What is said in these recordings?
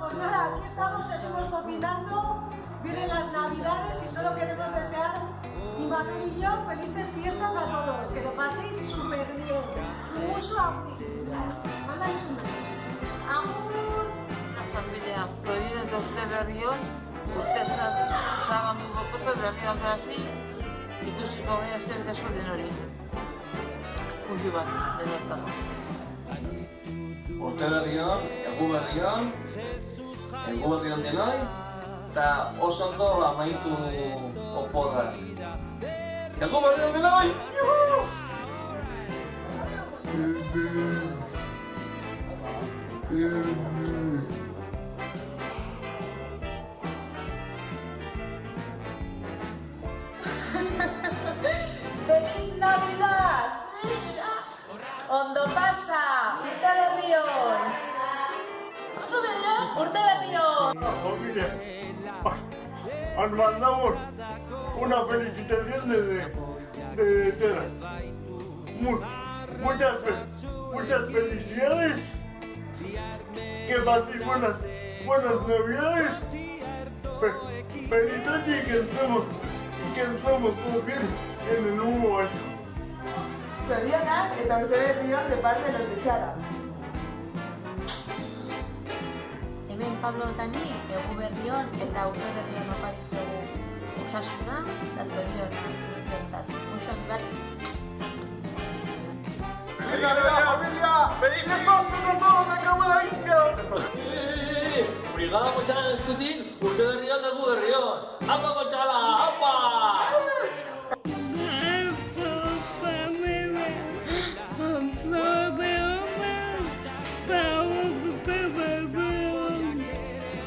Pues nada, aquí estamos, seguimos cocinando, vienen las navidades y solo queremos desear, mi marido y yo, felices fiestas a todos, que lo paséis súper bien. Mucho amor. Mándales un beso. Amor. La familia Florida de usted Berrión, usted zabandu bokoto berriak hasi, ikusiko gara eskerrik asko denori. Urri bat, denetako. Urte berrion, egu berrion denoi, eta oso ondo amaitu oporra. Egu berrion denoi! ¡Feliz Navidad! ¡Ondo pasa! ¡Urte berrion! ¡Urte berrion! Familia, os mandamos una felicitación de Tera. Muchas felicidades. Que paséis buenas navidades. Feliz año y que estemos todos bien en el nuevo año. Zorionak eta urte berrion de parte de los de Txara. Hemen Pablo eta ni, egu berrion eta urte berrion opa dizuegu osasuna eta zorion guztiontzat. Muxo bat. ¡Feliz Navidad, familia! ¡Felices Pascuas a todos! ¡Me cago en la India! Brigada Kotxalaren eskutik, urte berrion dugu berrion. Apa Kotxala, apa!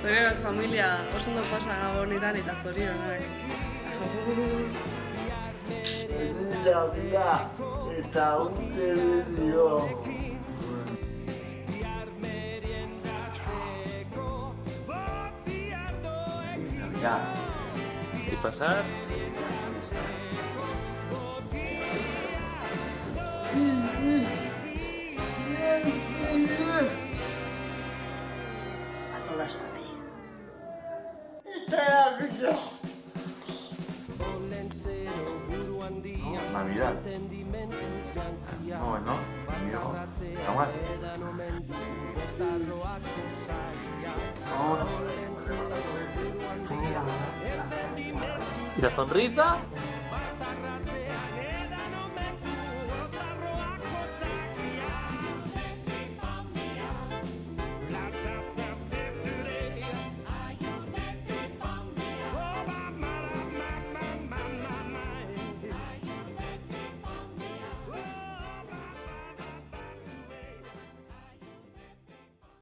Zorionak familia, oso ondo pasa gabonetan eta zorionak. ¡Feliz Navidad! Eta urte berrion. Ya. ¿Y pasar? A todas ahí. Navidad. No, Kawan. ¿Y la sonrisa?